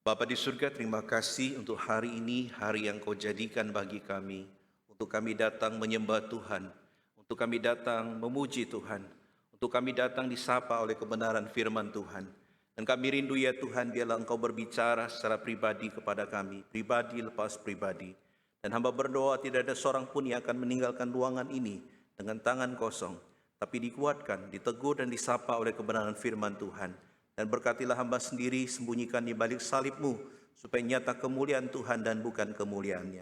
Bapa di surga, terima kasih untuk hari ini, hari yang Kau jadikan bagi kami. Untuk kami datang menyembah Tuhan, untuk kami datang memuji Tuhan, untuk kami datang disapa oleh kebenaran firman Tuhan. Dan kami rindu ya Tuhan, biarlah Engkau berbicara secara pribadi kepada kami, pribadi lepas pribadi. Dan hamba berdoa tidak ada seorang pun yang akan meninggalkan ruangan ini dengan tangan kosong, tapi dikuatkan, ditegur dan disapa oleh kebenaran firman Tuhan. Dan berkatilah hamba sendiri, sembunyikan di balik salib-Mu, supaya nyata kemuliaan Tuhan dan bukan kemuliaannya.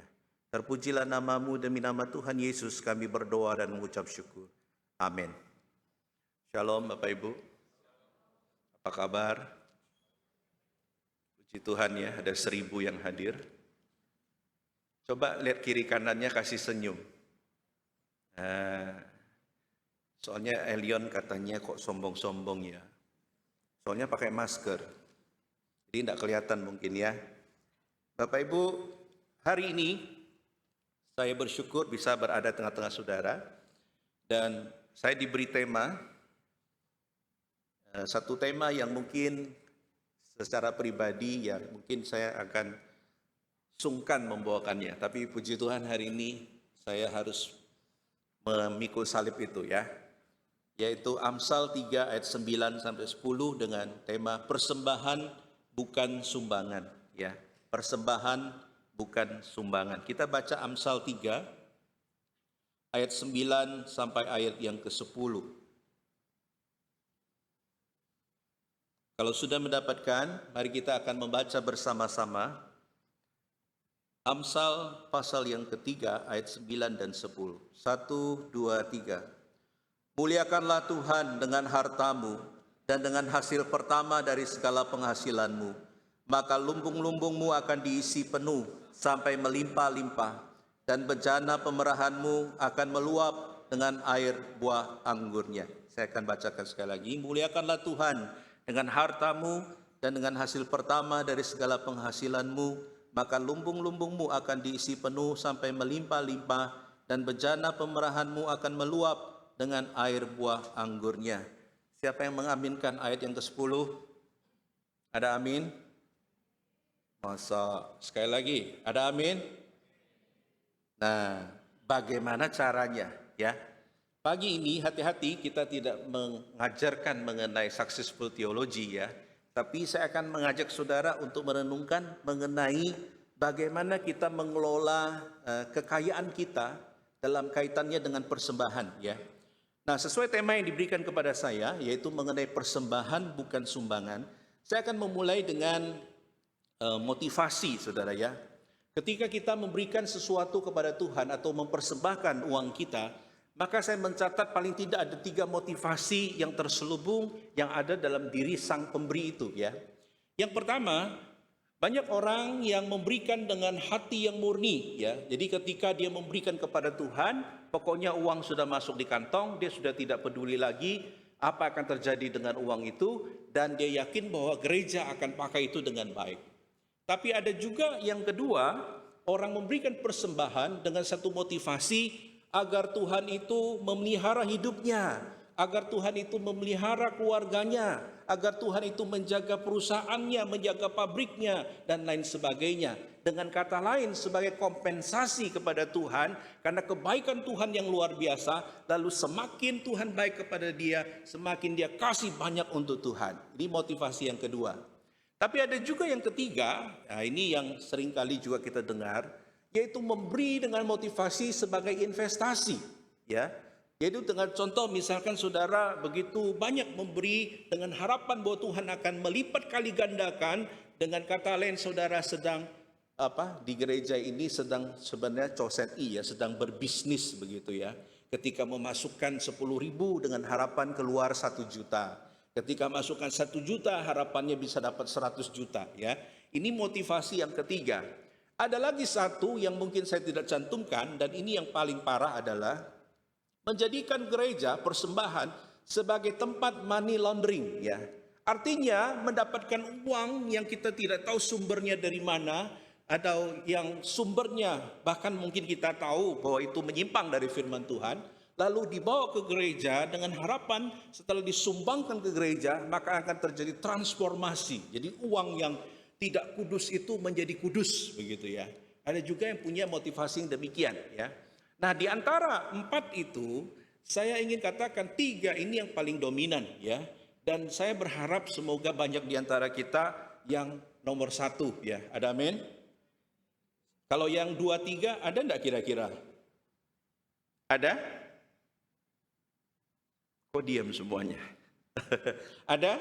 Terpujilah nama-Mu, demi nama Tuhan Yesus kami berdoa dan mengucap syukur. Amin. Shalom Bapak Ibu. Apa kabar? Puji Tuhan ya, ada 1000 yang hadir. Coba lihat kiri kanannya, kasih senyum. Soalnya Elion katanya kok sombong-sombong ya. Soalnya pakai masker, jadi tidak kelihatan mungkin ya. Bapak Ibu, hari ini saya bersyukur bisa berada tengah-tengah saudara. Dan saya diberi tema, satu tema yang mungkin secara pribadi ya mungkin saya akan sungkan membawakannya. Tapi puji Tuhan hari ini saya harus memikul salib itu ya. Yaitu Amsal 3 ayat 9 sampai 10 dengan tema persembahan bukan sumbangan ya. Persembahan bukan sumbangan. Kita baca Amsal 3 ayat 9 sampai ayat yang ke-10. Kalau sudah mendapatkan, mari kita akan membaca bersama-sama Amsal pasal yang ketiga ayat 9 dan 10. 1, 2, 3. Muliakanlah Tuhan dengan hartamu dan dengan hasil pertama dari segala penghasilanmu. Maka lumbung-lumbungmu akan diisi penuh sampai melimpah-limpah. Dan bejana pemerahanmu akan meluap dengan air buah anggurnya. Saya akan bacakan sekali lagi. Muliakanlah Tuhan dengan hartamu dan dengan hasil pertama dari segala penghasilanmu. Maka lumbung-lumbungmu akan diisi penuh sampai melimpah-limpah. Dan bejana pemerahanmu akan meluap dengan air buah anggurnya. Siapa yang mengaminkan ayat yang ke-10? Ada amin? Masa sekali lagi, ada amin? Nah, bagaimana caranya ya? Pagi ini hati-hati kita tidak mengajarkan mengenai successful theology ya, tapi saya akan mengajak saudara untuk merenungkan mengenai bagaimana kita mengelola kekayaan kita dalam kaitannya dengan persembahan ya. Nah, sesuai tema yang diberikan kepada saya, yaitu mengenai persembahan bukan sumbangan, saya akan memulai dengan motivasi, saudara ya. Ketika kita memberikan sesuatu kepada Tuhan atau mempersembahkan uang kita, maka saya mencatat paling tidak ada 3 motivasi yang terselubung yang ada dalam diri sang pemberi itu ya. Yang pertama, banyak orang yang memberikan dengan hati yang murni ya. Jadi ketika dia memberikan kepada Tuhan, pokoknya uang sudah masuk di kantong, dia sudah tidak peduli lagi apa akan terjadi dengan uang itu, dan dia yakin bahwa gereja akan pakai itu dengan baik. Tapi ada juga yang kedua, orang memberikan persembahan dengan satu motivasi agar Tuhan itu memelihara hidupnya, agar Tuhan itu memelihara keluarganya, agar Tuhan itu menjaga perusahaannya, menjaga pabriknya, dan lain sebagainya. Dengan kata lain, sebagai kompensasi kepada Tuhan, karena kebaikan Tuhan yang luar biasa, lalu semakin Tuhan baik kepada dia, semakin dia kasih banyak untuk Tuhan. Ini motivasi yang kedua. Tapi ada juga yang ketiga, nah ini yang seringkali juga kita dengar, yaitu memberi dengan motivasi sebagai investasi. Ya. Yaitu dengan contoh misalkan saudara begitu banyak memberi dengan harapan bahwa Tuhan akan melipat kali gandakan, dengan kata lain saudara sedang di gereja ini sedang sebenarnya coseti ya, sedang berbisnis begitu ya. Ketika memasukkan 10.000 dengan harapan keluar 1 juta. Ketika masukkan 1 juta harapannya bisa dapat 100 juta ya. Ini motivasi yang ketiga. Ada lagi satu yang mungkin saya tidak cantumkan, dan ini yang paling parah adalah menjadikan gereja persembahan sebagai tempat money laundering ya. Artinya mendapatkan uang yang kita tidak tahu sumbernya dari mana, atau yang sumbernya bahkan mungkin kita tahu bahwa itu menyimpang dari firman Tuhan, lalu dibawa ke gereja dengan harapan setelah disumbangkan ke gereja maka akan terjadi transformasi. Jadi uang yang tidak kudus itu menjadi kudus, begitu ya. Ada juga yang punya motivasi yang demikian ya. Nah, di antara 4 itu, saya ingin katakan 3 ini yang paling dominan ya. Dan saya berharap semoga banyak di antara kita yang nomor 1 ya. Ada amin? Kalau yang 2, 3 ada enggak kira-kira? Ada? Kok diam semuanya? Ada?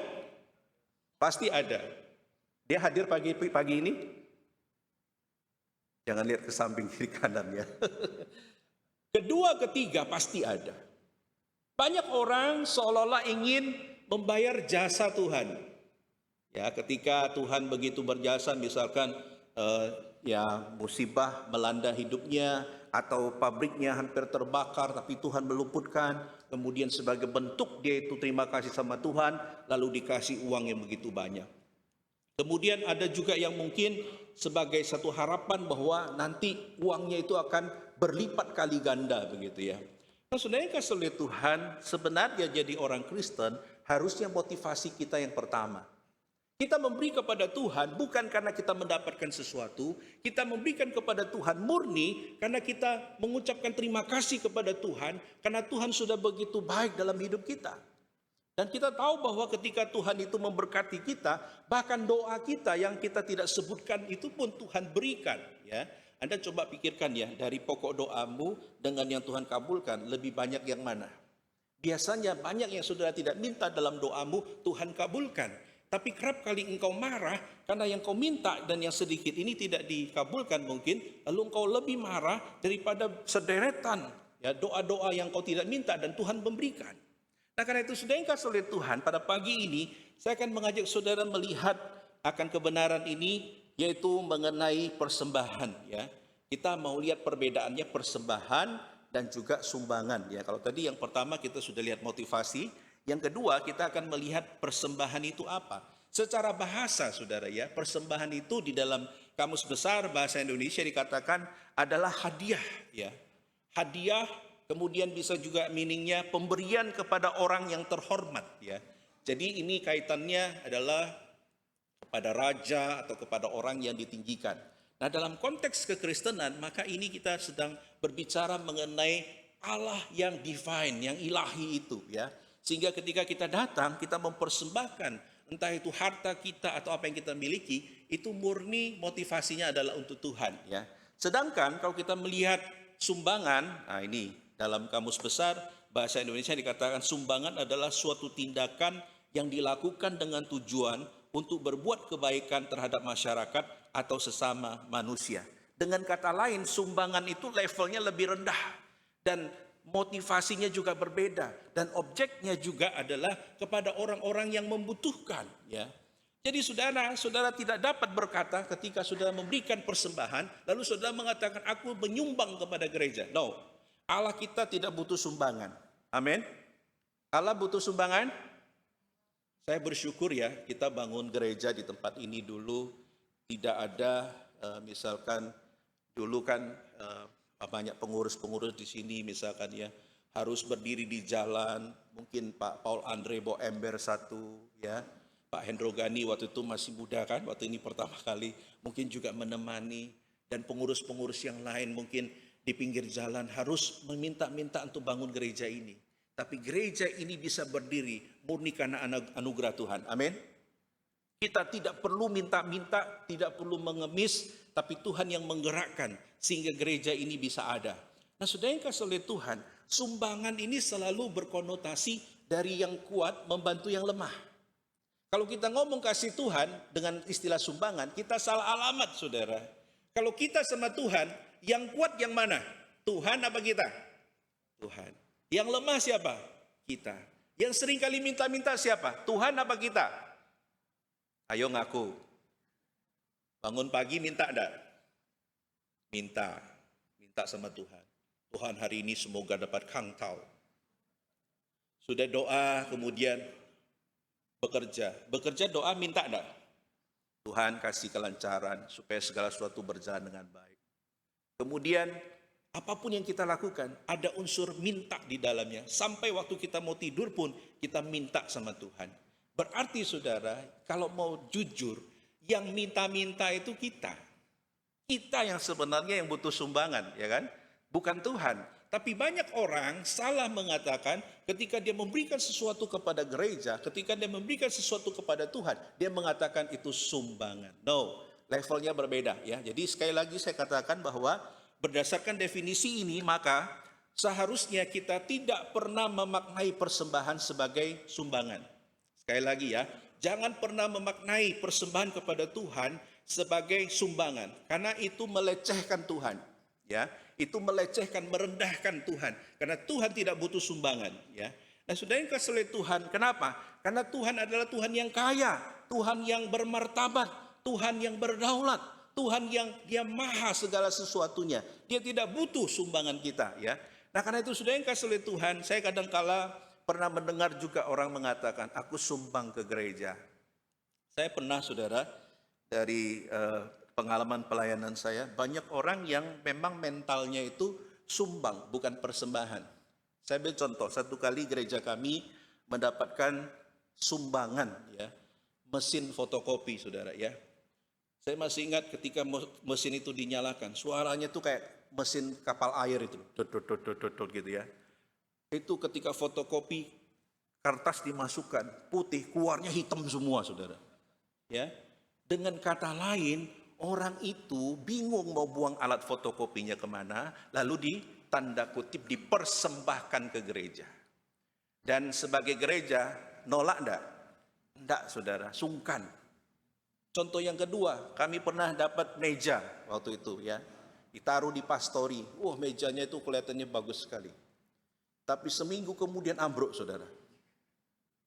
Pasti ada. Dia hadir pagi ini? Jangan lihat ke samping kiri kanan ya. Kedua, ketiga pasti ada. Banyak orang seolah-olah ingin membayar jasa Tuhan. Ya, ketika Tuhan begitu berjasa, misalkan ya musibah melanda hidupnya atau pabriknya hampir terbakar, tapi Tuhan meluputkan. Kemudian sebagai bentuk dia itu terima kasih sama Tuhan, lalu dikasih uang yang begitu banyak. Kemudian ada juga yang mungkin sebagai satu harapan bahwa nanti uangnya itu akan berlipat kali ganda, begitu ya. Nah, saudara yang kasih oleh Tuhan, sebenarnya jadi orang Kristen harusnya motivasi kita yang pertama. Kita memberi kepada Tuhan bukan karena kita mendapatkan sesuatu, kita memberikan kepada Tuhan murni karena kita mengucapkan terima kasih kepada Tuhan karena Tuhan sudah begitu baik dalam hidup kita. Dan kita tahu bahwa ketika Tuhan itu memberkati kita, bahkan doa kita yang kita tidak sebutkan itu pun Tuhan berikan. Ya, Anda coba pikirkan ya, dari pokok doamu dengan yang Tuhan kabulkan, lebih banyak yang mana? Biasanya banyak yang saudara tidak minta dalam doamu, Tuhan kabulkan. Tapi kerap kali engkau marah karena yang kau minta dan yang sedikit ini tidak dikabulkan mungkin, lalu engkau lebih marah daripada sederetan ya doa-doa yang kau tidak minta dan Tuhan memberikan. Nah, karena itu saudara yang kasih oleh Tuhan, pada pagi ini saya akan mengajak saudara melihat akan kebenaran ini, yaitu mengenai persembahan ya. Kita mau lihat perbedaannya persembahan dan juga sumbangan ya. Kalau tadi yang pertama kita sudah lihat motivasi, yang kedua kita akan melihat persembahan itu apa. Secara bahasa saudara ya, persembahan itu di dalam Kamus Besar Bahasa Indonesia dikatakan adalah hadiah ya. Hadiah, kemudian bisa juga meaningnya pemberian kepada orang yang terhormat ya. Jadi ini kaitannya adalah kepada raja atau kepada orang yang ditinggikan. Nah, dalam konteks kekristenan maka ini kita sedang berbicara mengenai Allah yang divine, yang ilahi itu ya. Sehingga ketika kita datang kita mempersembahkan entah itu harta kita atau apa yang kita miliki, itu murni motivasinya adalah untuk Tuhan ya. Sedangkan kalau kita melihat sumbangan, nah ini dalam Kamus Besar Bahasa Indonesia dikatakan sumbangan adalah suatu tindakan yang dilakukan dengan tujuan untuk berbuat kebaikan terhadap masyarakat atau sesama manusia. Dengan kata lain, sumbangan itu levelnya lebih rendah dan motivasinya juga berbeda dan objeknya juga adalah kepada orang-orang yang membutuhkan ya. Jadi saudara tidak dapat berkata ketika saudara memberikan persembahan lalu saudara mengatakan aku menyumbang kepada gereja. No. Allah kita tidak butuh sumbangan. Amin. Allah butuh sumbangan? Saya bersyukur ya, kita bangun gereja di tempat ini dulu tidak ada misalkan dulu kan banyak pengurus-pengurus di sini misalkan ya harus berdiri di jalan, mungkin Pak Paul Andre bawa ember satu ya. Pak Hendro Gani waktu itu masih muda kan, waktu ini pertama kali mungkin juga menemani dan pengurus-pengurus yang lain mungkin di pinggir jalan harus meminta-minta untuk bangun gereja ini. Tapi gereja ini bisa berdiri murni karena anugerah Tuhan. Amin. Kita tidak perlu minta-minta, tidak perlu mengemis, tapi Tuhan yang menggerakkan sehingga gereja ini bisa ada. Nah, saudara yang kasih oleh Tuhan, sumbangan ini selalu berkonotasi dari yang kuat membantu yang lemah. Kalau kita ngomong kasih Tuhan dengan istilah sumbangan, kita salah alamat saudara. Kalau kita sama Tuhan, yang kuat yang mana? Tuhan apa kita? Tuhan. Yang lemah siapa? Kita. Yang sering kali minta-minta siapa? Tuhan apa kita? Ayo ngaku. Bangun pagi minta enggak? Minta. Minta sama Tuhan. Tuhan hari ini semoga dapat kangtau. Sudah doa kemudian bekerja. Bekerja doa minta enggak? Tuhan kasih kelancaran supaya segala sesuatu berjalan dengan baik. Kemudian apapun yang kita lakukan ada unsur minta di dalamnya. Sampai waktu kita mau tidur pun kita minta sama Tuhan. Berarti saudara kalau mau jujur Yang minta-minta itu kita. Kita yang sebenarnya yang butuh sumbangan, ya kan? Bukan Tuhan. Tapi banyak orang salah mengatakan ketika dia memberikan sesuatu kepada gereja, ketika dia memberikan sesuatu kepada Tuhan, dia mengatakan itu sumbangan. No, levelnya berbeda ya. Jadi sekali lagi saya katakan bahwa berdasarkan definisi ini maka seharusnya kita tidak pernah memaknai persembahan sebagai sumbangan. Sekali lagi ya, jangan pernah memaknai persembahan kepada Tuhan sebagai sumbangan, karena itu melecehkan Tuhan, ya. Itu melecehkan, merendahkan Tuhan, karena Tuhan tidak butuh sumbangan, ya. Nah, saudara yang kasih oleh Tuhan, kenapa? Karena Tuhan adalah Tuhan yang kaya, Tuhan yang bermartabat, Tuhan yang berdaulat, Tuhan yang Dia maha segala sesuatunya. Dia tidak butuh sumbangan kita, ya. Nah, karena itu saudara yang kasih oleh Tuhan, saya kadang-kala pernah mendengar juga orang mengatakan, aku sumbang ke gereja. Saya pernah, saudara, dari pengalaman pelayanan saya, banyak orang yang memang mentalnya itu sumbang, bukan persembahan. Saya ambil contoh, satu kali gereja kami mendapatkan sumbangan, ya, mesin fotokopi, saudara, ya. Saya masih ingat ketika mesin itu dinyalakan, suaranya tuh kayak mesin kapal air itu, gitu ya. Itu ketika fotokopi, kertas dimasukkan, putih, keluarnya hitam semua, saudara. Ya, dengan kata lain, orang itu bingung mau buang alat fotokopinya kemana, lalu ditanda kutip dipersembahkan ke gereja. Dan sebagai gereja, nolak enggak? Enggak, saudara, sungkan. Contoh yang kedua, kami pernah dapat meja waktu itu, ya, ditaruh di pastori. Wah, mejanya itu kelihatannya bagus sekali. Tapi seminggu kemudian ambruk, saudara.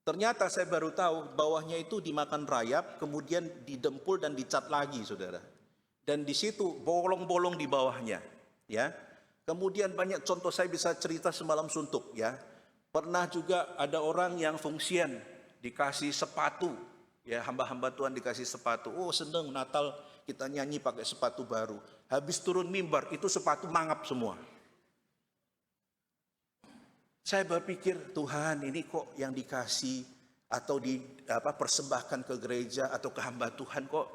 Ternyata saya baru tahu bawahnya itu dimakan rayap, kemudian didempul dan dicat lagi, saudara. Dan di situ bolong-bolong di bawahnya, ya. Kemudian banyak contoh, saya bisa cerita semalam suntuk, ya. Pernah juga ada orang yang fungsian dikasih sepatu, ya, hamba-hamba Tuhan dikasih sepatu. Oh, seneng Natal kita nyanyi pakai sepatu baru. Habis turun mimbar itu sepatu mangap semua. Saya berpikir, Tuhan, ini kok yang dikasih atau persembahkan ke gereja atau ke hamba Tuhan kok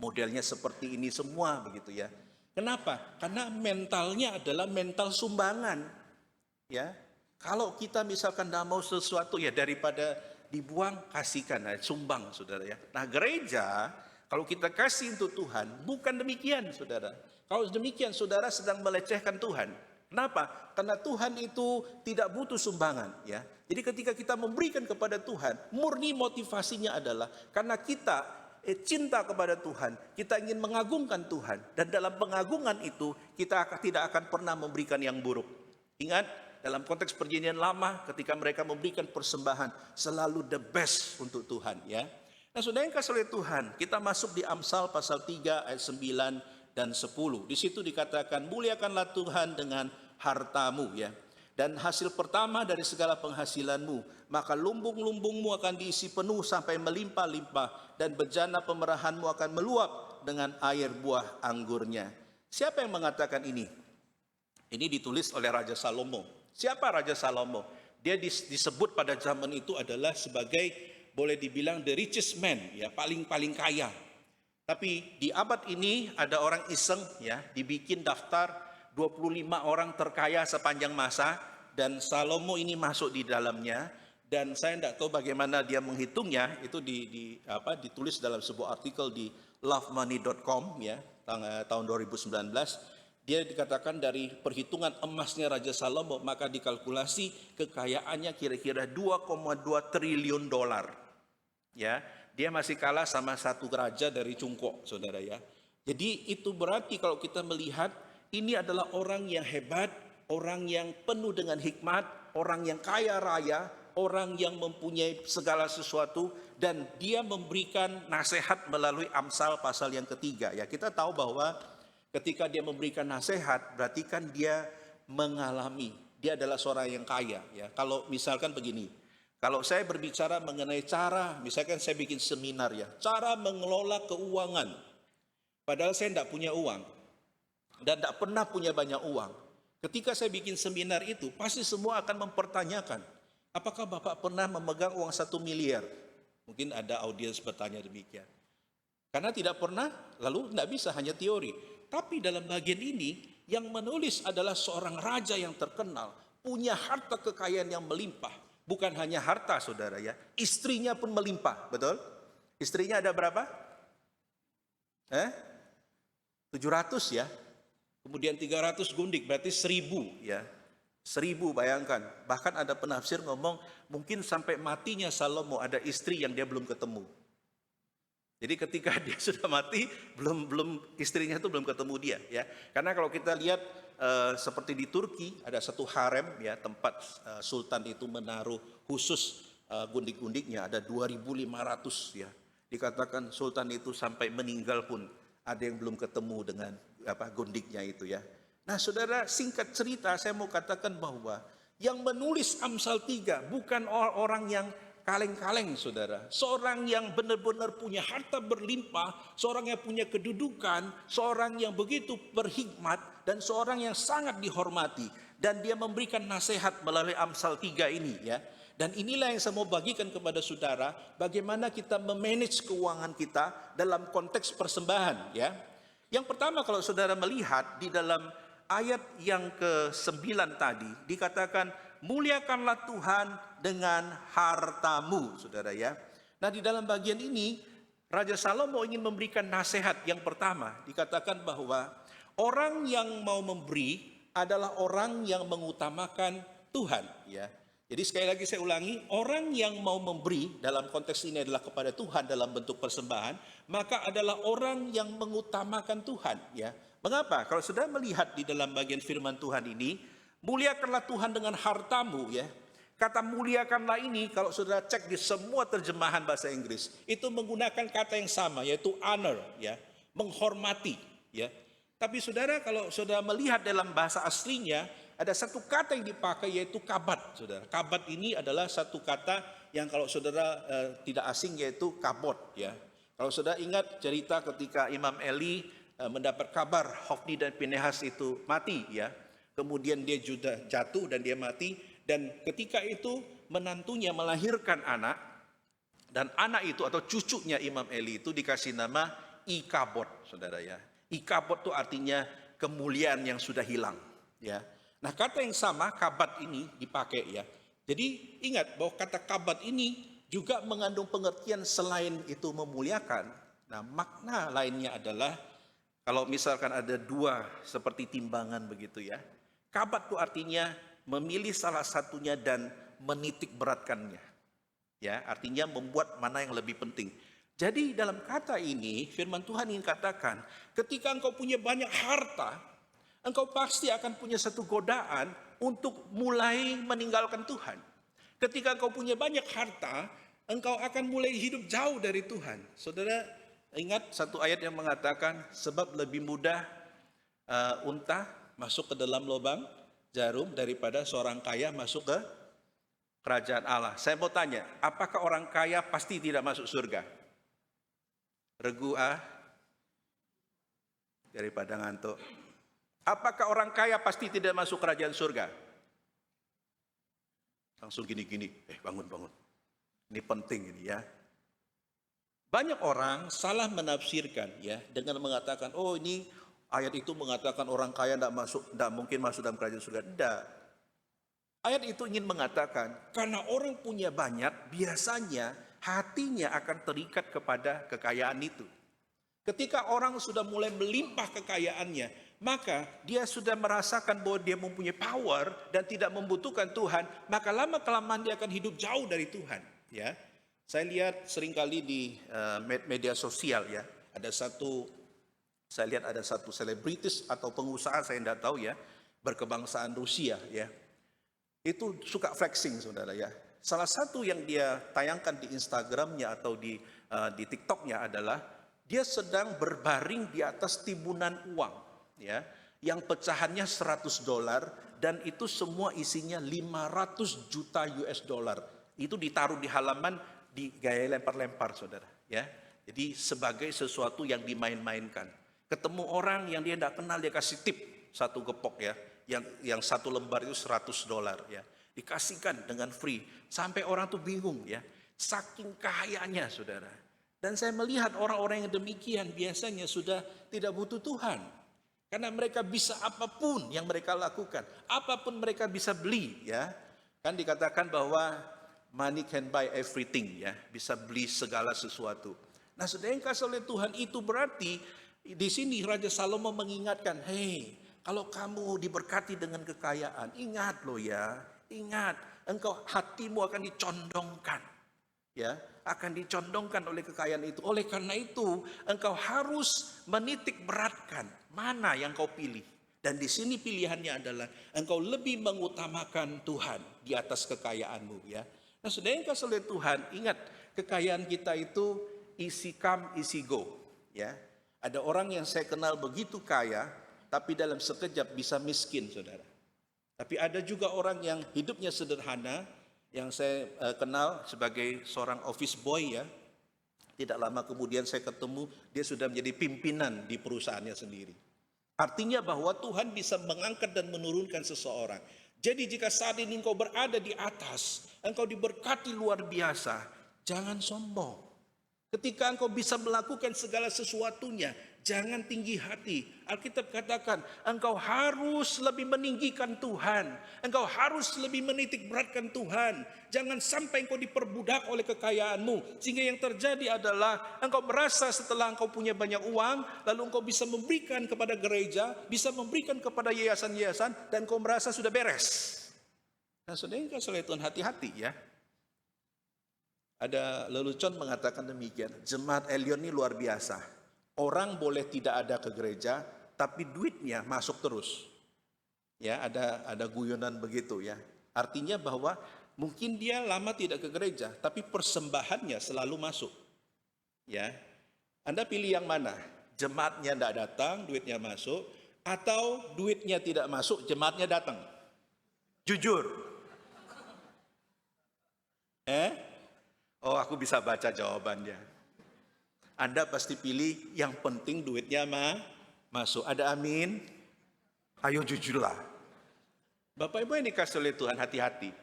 modelnya seperti ini semua, begitu ya. Kenapa? Karena mentalnya adalah mental sumbangan, ya. Kalau kita misalkan tidak mau sesuatu, ya daripada dibuang, kasihkan, sumbang, saudara, ya. Nah, gereja kalau kita kasih untuk Tuhan, bukan demikian, saudara. Kalau demikian, saudara sedang melecehkan Tuhan. Kenapa? Karena Tuhan itu tidak butuh sumbangan, ya. Jadi ketika kita memberikan kepada Tuhan, murni motivasinya adalah karena kita cinta kepada Tuhan, kita ingin mengagungkan Tuhan, dan dalam pengagungan itu kita tidak akan pernah memberikan yang buruk. Ingat, dalam konteks perjanjian lama, ketika mereka memberikan persembahan, selalu the best untuk Tuhan, ya. Nah, saudara yang kasih oleh Tuhan, kita masuk di Amsal pasal 3 ayat 9 dan 10. Di situ dikatakan, muliakanlah Tuhan dengan hartamu, ya. Dan hasil pertama dari segala penghasilanmu, maka lumbung-lumbungmu akan diisi penuh sampai melimpah-limpah, dan bejana pemerahanmu akan meluap dengan air buah anggurnya. Siapa yang mengatakan ini? Ini ditulis oleh Raja Salomo. Siapa Raja Salomo? Dia disebut pada zaman itu adalah sebagai, boleh dibilang, the richest man, ya, paling kaya. Tapi di abad ini ada orang iseng, ya, dibikin daftar 25 orang terkaya sepanjang masa, dan Salomo ini masuk di dalamnya. Dan saya tidak tahu bagaimana dia menghitungnya, itu ditulis dalam sebuah artikel di lovemoney.com, ya, tahun 2019. Dia dikatakan dari perhitungan emasnya Raja Salomo, maka dikalkulasi kekayaannya kira-kira 2,2 triliun dolar. Ya, dia masih kalah sama satu raja dari Cungkok, saudara, ya. Jadi itu berarti kalau kita melihat, ini adalah orang yang hebat, orang yang penuh dengan hikmat, orang yang kaya raya, orang yang mempunyai segala sesuatu, dan dia memberikan nasihat melalui Amsal pasal yang ketiga. Ya, kita tahu bahwa ketika dia memberikan nasihat, berarti kan dia mengalami, dia adalah seorang yang kaya. Ya, kalau misalkan begini, kalau saya berbicara mengenai cara, misalkan saya bikin seminar, ya, cara mengelola keuangan, padahal saya tidak punya uang dan tidak pernah punya banyak uang. Ketika saya bikin seminar itu, pasti semua akan mempertanyakan, apakah Bapak pernah memegang uang 1 miliar? Mungkin ada audiens bertanya demikian. Karena tidak pernah, lalu tidak bisa hanya teori. Tapi dalam bagian ini, yang menulis adalah seorang raja yang terkenal, punya harta kekayaan yang melimpah. Bukan hanya harta, saudara ya, istrinya pun melimpah, betul? Istrinya ada berapa? 700 ya. Kemudian 300 gundik, berarti 1000 ya. 1000 bayangkan. Bahkan ada penafsir ngomong, mungkin sampai matinya Salomo ada istri yang dia belum ketemu. Jadi ketika dia sudah mati, belum istrinya itu belum ketemu dia ya. Karena kalau kita lihat seperti di Turki ada satu harem ya, tempat sultan itu menaruh khusus gundik-gundiknya ada 2500 ya. Dikatakan sultan itu sampai meninggal pun ada yang belum ketemu dengan gundiknya itu ya. Nah, saudara, singkat cerita saya mau katakan bahwa yang menulis Amsal 3 bukan orang yang kaleng-kaleng, saudara. Seorang yang benar-benar punya harta berlimpah, seorang yang punya kedudukan, seorang yang begitu berhikmat, dan seorang yang sangat dihormati. Dan dia memberikan nasihat melalui Amsal 3 ini ya. Dan inilah yang saya mau bagikan kepada saudara, bagaimana kita memanage keuangan kita dalam konteks persembahan ya. Yang pertama, kalau saudara melihat di dalam ayat yang ke-9 tadi, dikatakan muliakanlah Tuhan dengan hartamu, saudara ya. Nah, di dalam bagian ini Raja Salomo ingin memberikan nasihat. Yang pertama, dikatakan bahwa orang yang mau memberi adalah orang yang mengutamakan Tuhan ya. Jadi sekali lagi saya ulangi, orang yang mau memberi dalam konteks ini adalah kepada Tuhan dalam bentuk persembahan, maka adalah orang yang mengutamakan Tuhan ya. Mengapa? Kalau sudah melihat di dalam bagian firman Tuhan ini, muliakanlah Tuhan dengan hartamu ya. Kata muliakanlah ini kalau saudara cek di semua terjemahan bahasa Inggris, itu menggunakan kata yang sama, yaitu honor ya, menghormati ya. Tapi saudara, kalau saudara melihat dalam bahasa aslinya, ada satu kata yang dipakai, yaitu kabat, saudara. Kabat ini adalah satu kata yang kalau saudara tidak asing, yaitu kabot ya. Kalau saudara ingat cerita ketika Imam Eli mendapat kabar Hofni dan Pinehas itu mati ya. Kemudian dia juga jatuh dan dia mati. Dan ketika itu menantunya melahirkan anak. Dan anak itu atau cucunya Imam Eli itu dikasih nama Ikabod, saudara ya. Ikabod itu artinya kemuliaan yang sudah hilang ya. Nah, kata yang sama kabat ini dipakai ya. Jadi ingat bahwa kata kabat ini juga mengandung pengertian selain itu memuliakan. Nah, makna lainnya adalah kalau misalkan ada dua seperti timbangan begitu ya. Kabat itu artinya memilih salah satunya dan menitik beratkannya. Ya, artinya membuat mana yang lebih penting. Jadi dalam kata ini firman Tuhan ingin katakan, ketika engkau punya banyak harta, engkau pasti akan punya satu godaan untuk mulai meninggalkan Tuhan. Ketika engkau punya banyak harta, engkau akan mulai hidup jauh dari Tuhan. Saudara ingat satu ayat yang mengatakan, sebab lebih mudah unta masuk ke dalam lubang jarum daripada seorang kaya masuk ke kerajaan Allah. Saya mau tanya, apakah orang kaya pasti tidak masuk surga? Regu daripada ngantuk. Apakah orang kaya pasti tidak masuk kerajaan surga? Langsung gini-gini, bangun. Ini penting ini ya. Banyak orang salah menafsirkan ya dengan mengatakan, oh ini ayat itu mengatakan orang kaya tidak mungkin masuk dalam kerajaan surga. Tidak. Ayat itu ingin mengatakan karena orang punya banyak, biasanya hatinya akan terikat kepada kekayaan itu. Ketika orang sudah mulai melimpah kekayaannya, maka dia sudah merasakan bahwa dia mempunyai power dan tidak membutuhkan Tuhan, maka lama-kelamaan dia akan hidup jauh dari Tuhan. Ya, saya lihat seringkali di media sosial ya, saya lihat ada satu selebritis atau pengusaha, saya tidak tahu ya, berkebangsaan Rusia ya, itu suka flexing, saudara ya. Salah satu yang dia tayangkan di Instagramnya atau di TikToknya adalah dia sedang berbaring di atas timbunan uang, ya, yang pecahannya $100 dan itu semua isinya 500 juta US dollar. Itu ditaruh di halaman, di gaya lempar-lempar, saudara, ya. Jadi sebagai sesuatu yang dimain-mainkan. Ketemu orang yang dia tidak kenal, dia kasih tip satu gepok ya, yang satu lembar itu $100 ya. Dikasihkan dengan free, sampai orang tuh bingung ya, saking kayanya, saudara. Dan saya melihat orang-orang yang demikian biasanya sudah tidak butuh Tuhan. Karena mereka bisa apapun yang mereka lakukan, apapun mereka bisa beli, ya. Kan dikatakan bahwa money can buy everything, ya, bisa beli segala sesuatu. Nah, saudara yang kasih oleh Tuhan, itu berarti di sini Raja Salomo mengingatkan, hei, kalau kamu diberkati dengan kekayaan, ingat loh ya, ingat, engkau hatimu akan dicondongkan, ya, akan dicondongkan oleh kekayaan itu. Oleh karena itu, engkau harus menitik beratkan mana yang kau pilih. Dan di sini pilihannya adalah engkau lebih mengutamakan Tuhan di atas kekayaanmu, ya. Nah, saudara yang kasih oleh Tuhan, ingat, kekayaan kita itu easy come, easy go, ya. Ada orang yang saya kenal begitu kaya, tapi dalam sekejap bisa miskin, saudara. Tapi ada juga orang yang hidupnya sederhana, yang saya kenal sebagai seorang office boy, ya. Tidak lama kemudian saya ketemu, dia sudah menjadi pimpinan di perusahaannya sendiri. Artinya bahwa Tuhan bisa mengangkat dan menurunkan seseorang. Jadi jika saat ini engkau berada di atas, engkau diberkati luar biasa, jangan sombong. Ketika engkau bisa melakukan segala sesuatunya, jangan tinggi hati. Alkitab katakan, engkau harus lebih meninggikan Tuhan. Engkau harus lebih menitik beratkan Tuhan. Jangan sampai engkau diperbudak oleh kekayaanmu. Sehingga yang terjadi adalah engkau merasa setelah engkau punya banyak uang, lalu engkau bisa memberikan kepada gereja, bisa memberikan kepada yayasan-yayasan, dan engkau merasa sudah beres. Nah, saudara yang kasih oleh Tuhan, hati-hati, ya. Ada lelucon mengatakan demikian, Jemaat Elion ini luar biasa. Orang boleh tidak ada ke gereja, tapi duitnya masuk terus. Ya, ada guyonan begitu, ya. Artinya bahwa mungkin dia lama tidak ke gereja, tapi persembahannya selalu masuk. Ya. Anda pilih yang mana? Jemaatnya tidak datang, duitnya masuk, atau duitnya tidak masuk, jemaatnya datang? Jujur. Oh, aku bisa baca jawabannya. Anda pasti pilih yang penting duitnya masuk. Ada amin? Ayo jujurlah. Bapak Ibu yang dikasih oleh Tuhan, hati-hati.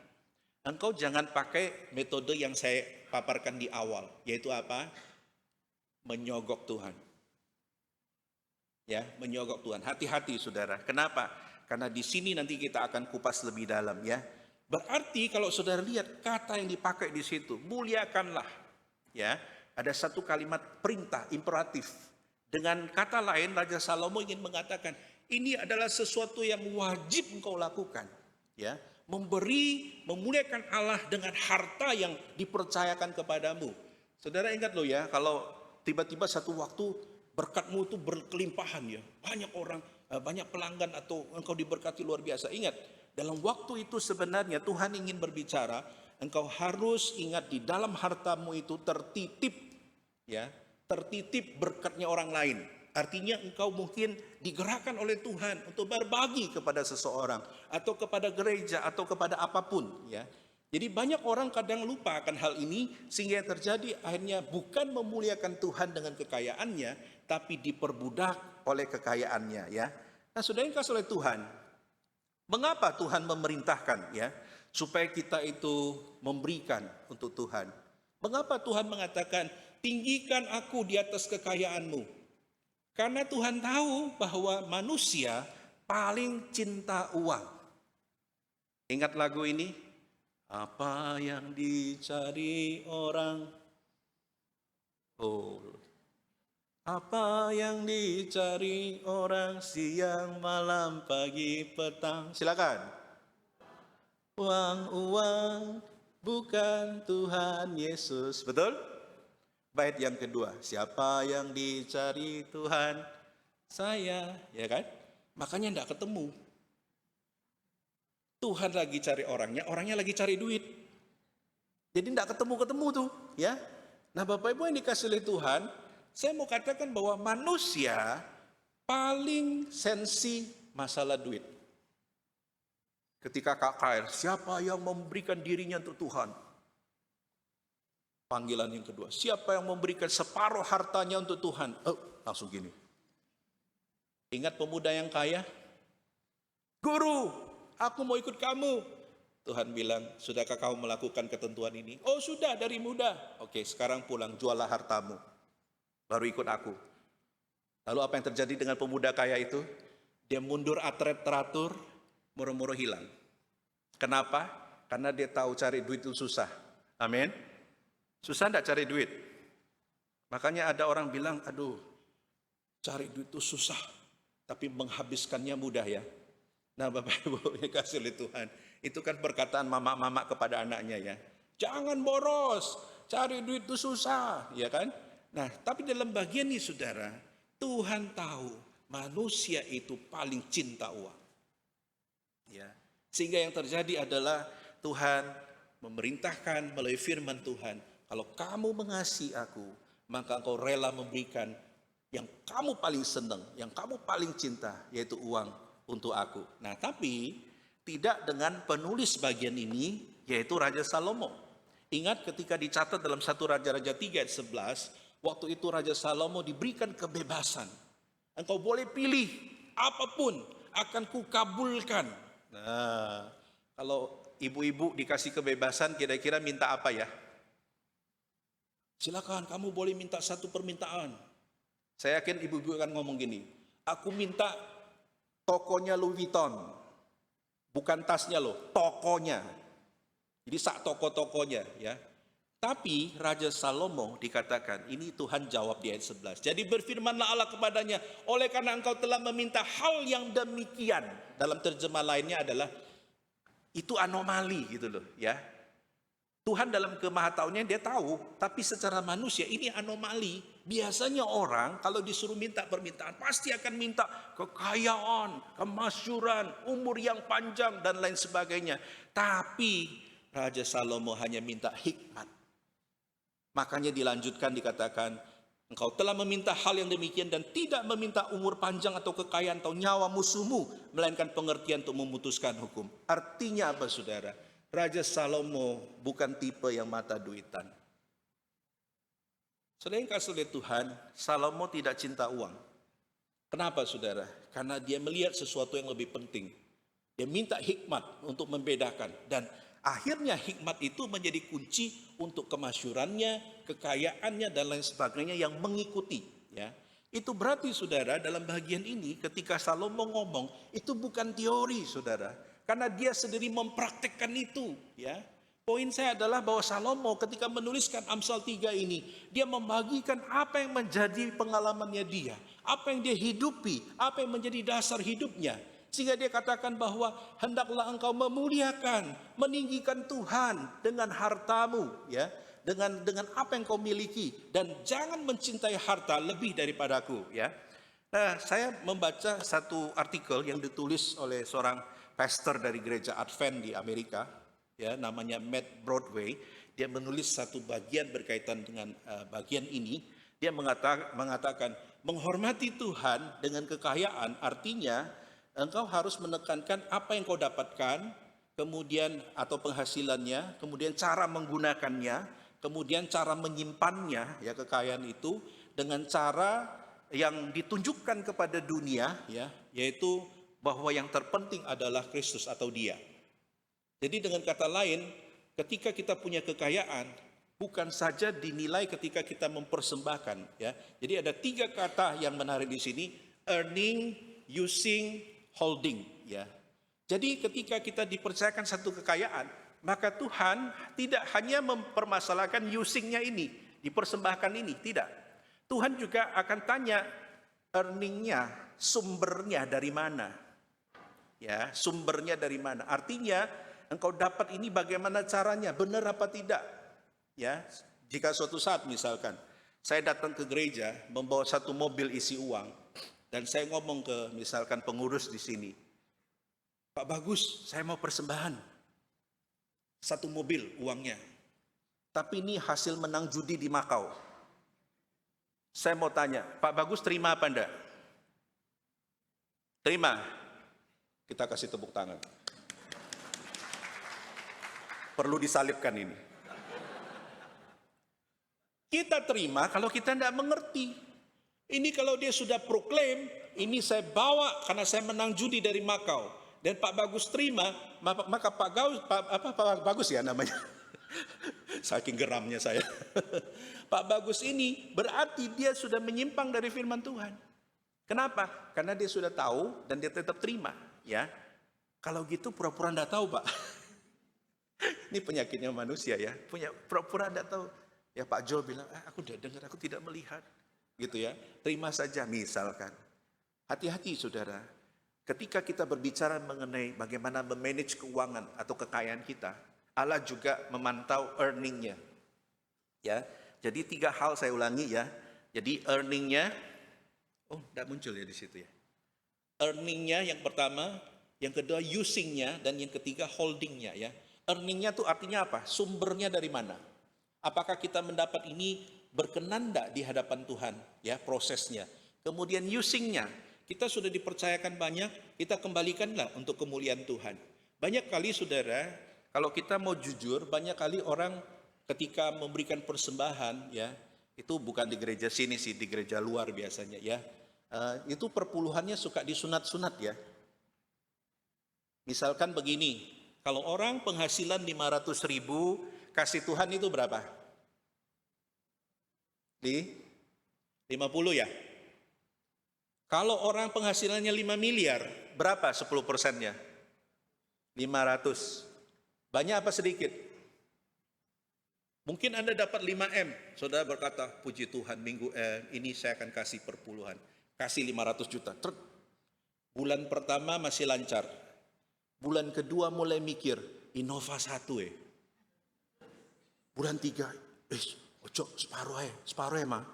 Engkau jangan pakai metode yang saya paparkan di awal. Yaitu apa? Menyogok Tuhan. Ya, menyogok Tuhan. Hati-hati, saudara. Kenapa? Karena di sini nanti kita akan kupas lebih dalam, ya. Berarti kalau saudara lihat kata yang dipakai di situ, muliakanlah. Ya, ada satu kalimat perintah, imperatif. Dengan kata lain, Raja Salomo ingin mengatakan, ini adalah sesuatu yang wajib engkau lakukan. Ya, memberi, memuliakan Allah dengan harta yang dipercayakan kepadamu. Saudara ingat loh ya, kalau tiba-tiba satu waktu berkatmu itu berkelimpahan, ya, banyak orang, banyak pelanggan, atau engkau diberkati luar biasa. Ingat, dalam waktu itu sebenarnya Tuhan ingin berbicara, engkau harus ingat di dalam hartamu itu tertitip, ya, tertitip berkatnya orang lain. Artinya engkau mungkin digerakkan oleh Tuhan untuk berbagi kepada seseorang, atau kepada gereja, atau kepada apapun, ya. Jadi banyak orang kadang lupa akan hal ini, sehingga yang terjadi akhirnya bukan memuliakan Tuhan dengan kekayaannya, tapi diperbudak oleh kekayaannya, ya. Nah, saudara yang kasih oleh Tuhan, mengapa Tuhan memerintahkan, ya, supaya kita itu memberikan untuk Tuhan? Mengapa Tuhan mengatakan, tinggikan aku di atas kekayaanmu? Karena Tuhan tahu bahwa manusia paling cinta uang. Ingat lagu ini? Apa yang dicari orang? Oh, apa yang dicari orang siang, malam, pagi, petang? Silakan. Uang, bukan Tuhan Yesus. Betul? Bait yang kedua, siapa yang dicari Tuhan? Saya, ya kan? Makanya tidak ketemu. Tuhan lagi cari orangnya, orangnya lagi cari duit. Jadi tidak ketemu-ketemu tuh, ya. Nah, Bapak Ibu yang dikasih oleh Tuhan, saya mau katakan bahwa manusia paling sensi masalah duit. Ketika KKR, siapa yang memberikan dirinya untuk Tuhan? Panggilan yang kedua, siapa yang memberikan separuh hartanya untuk Tuhan? Langsung gini. Ingat pemuda yang kaya? Guru, aku mau ikut kamu. Tuhan bilang, sudahkah kau melakukan ketentuan ini? Oh sudah, dari muda. Oke, sekarang pulang, jualah hartamu. baru ikut aku. Lalu apa yang terjadi dengan pemuda kaya itu? Dia mundur teratur, moro-moro hilang. Kenapa? Karena dia tahu cari duit itu susah. Amin. Susah enggak cari duit? Makanya ada orang bilang, aduh, cari duit itu susah, tapi menghabiskannya mudah ya. Nah Bapak Ibu, yang kasih oleh Tuhan, itu kan perkataan mama-mama kepada anaknya ya. Jangan boros, cari duit itu susah, ya kan? Nah, tapi dalam bagian ini saudara, Tuhan tahu manusia itu paling cinta uang. Ya. Sehingga yang terjadi adalah Tuhan memerintahkan melalui firman Tuhan, kalau kamu mengasihi aku, maka engkau rela memberikan yang kamu paling senang, yang kamu paling cinta, yaitu uang untuk aku. Nah, tapi tidak dengan penulis bagian ini, yaitu Raja Salomo. Ingat ketika dicatat dalam 1 Raja-Raja 3 ayat 11, waktu itu Raja Salomo diberikan kebebasan. Engkau boleh pilih apapun, akan kukabulkan. Nah, kalau ibu-ibu dikasih kebebasan, kira-kira minta apa ya? Silakan, kamu boleh minta satu permintaan. Saya yakin ibu-ibu akan ngomong gini, aku minta tokonya Louis Vuitton. Bukan tasnya loh, tokonya. Jadi sak toko-tokonya ya. Tapi Raja Salomo dikatakan, ini Tuhan jawab di ayat 11. Jadi berfirmanlah Allah kepadanya, oleh karena engkau telah meminta hal yang demikian. Dalam terjemah lainnya adalah, itu anomali gitu loh ya. Tuhan dalam kemahatauannya dia tahu, tapi secara manusia ini anomali. Biasanya orang kalau disuruh minta permintaan pasti akan minta kekayaan, kemasyhuran, umur yang panjang dan lain sebagainya. Tapi Raja Salomo hanya minta hikmat. Makanya dilanjutkan dikatakan, engkau telah meminta hal yang demikian dan tidak meminta umur panjang atau kekayaan atau nyawa musuhmu, melainkan pengertian untuk memutuskan hukum. Artinya apa saudara? Raja Salomo bukan tipe yang mata duitan. Selain kasih oleh Tuhan, Salomo tidak cinta uang. Kenapa saudara? Karena dia melihat sesuatu yang lebih penting. Dia minta hikmat untuk membedakan. Dan akhirnya hikmat itu menjadi kunci untuk kemasyhurannya, kekayaannya, dan lain sebagainya yang mengikuti. Ya. Itu berarti saudara dalam bagian ini ketika Salomo ngomong, itu bukan teori saudara. Karena dia sendiri mempraktekkan itu. Ya. Poin saya adalah bahwa Salomo ketika menuliskan Amsal 3 ini, dia membagikan apa yang menjadi pengalamannya dia, apa yang dia hidupi, apa yang menjadi dasar hidupnya. Sehingga dia katakan bahwa hendaklah engkau memuliakan, meninggikan Tuhan dengan hartamu, ya, dengan apa yang kau miliki, dan jangan mencintai harta lebih daripadaku, ya. Nah, saya membaca satu artikel yang ditulis oleh seorang pastor dari gereja Advent di Amerika, ya, namanya Matt Broadway. Dia menulis satu bagian berkaitan dengan bagian ini. Dia mengatakan menghormati Tuhan dengan kekayaan artinya engkau harus menekankan apa yang kau dapatkan, kemudian atau penghasilannya, kemudian cara menggunakannya, kemudian cara menyimpannya, ya, kekayaan itu dengan cara yang ditunjukkan kepada dunia, ya, yaitu bahwa yang terpenting adalah Kristus atau Dia. Jadi dengan kata lain, ketika kita punya kekayaan, bukan saja dinilai ketika kita mempersembahkan, ya. Jadi ada 3 kata yang menarik di sini: earning, using, holding, ya. Jadi ketika kita dipercayakan satu kekayaan, maka Tuhan tidak hanya mempermasalahkan usingnya ini, dipersembahkan ini, tidak. Tuhan juga akan tanya earningnya, sumbernya dari mana, ya, sumbernya dari mana. Artinya engkau dapat ini bagaimana caranya, benar apa tidak, ya. Jika suatu saat misalkan saya datang ke gereja membawa satu mobil isi uang, dan saya ngomong ke misalkan pengurus di sini, Pak Bagus, saya mau persembahan satu mobil uangnya, tapi ini hasil menang judi di Makau. Saya mau tanya, Pak Bagus terima apa enggak? Terima. Kita kasih tepuk tangan. Perlu disalibkan ini. Kita terima kalau kita tidak mengerti. Ini kalau dia sudah proklaim, ini saya bawa karena saya menang judi dari Makau. Dan Pak Bagus terima, maka Pak Bagus ya namanya. Saking geramnya saya. Pak Bagus ini berarti dia sudah menyimpang dari firman Tuhan. Kenapa? Karena dia sudah tahu dan dia tetap terima. Ya, kalau gitu pura-pura enggak tahu, Pak. Ini penyakitnya manusia ya, punya pura-pura enggak tahu. Ya Pak Joel bilang, aku udah dengar, aku tidak melihat. Gitu ya, terima saja misalkan. Hati-hati saudara, ketika kita berbicara mengenai bagaimana memanage keuangan atau kekayaan kita, Allah juga memantau earningnya. Ya, jadi 3 hal saya ulangi ya. Jadi earningnya, tidak muncul ya di situ ya. Earningnya yang pertama, yang kedua usingnya, dan yang ketiga holdingnya ya. Earningnya itu artinya apa? Sumbernya dari mana? Apakah kita mendapat ini berkenan tidak di hadapan Tuhan? Ya, prosesnya. Kemudian usingnya, kita sudah dipercayakan banyak, kita kembalikanlah untuk kemuliaan Tuhan. Banyak kali saudara, kalau kita mau jujur, banyak kali orang ketika memberikan persembahan, ya, itu bukan di gereja sini sih, di gereja luar biasanya ya. Itu perpuluhannya suka disunat-sunat ya. Misalkan begini, kalau orang penghasilan 500.000, kasih Tuhan itu berapa? Di 50 ya? Kalau orang penghasilannya 5 miliar, berapa 10%-nya? 500. Banyak apa sedikit? Mungkin Anda dapat 5M. Saudara berkata, puji Tuhan, minggu ini saya akan kasih perpuluhan. Kasih 500 juta. Bulan pertama masih lancar. Bulan kedua mulai mikir, Innova 1 Bulan 3, ojo separuh mah.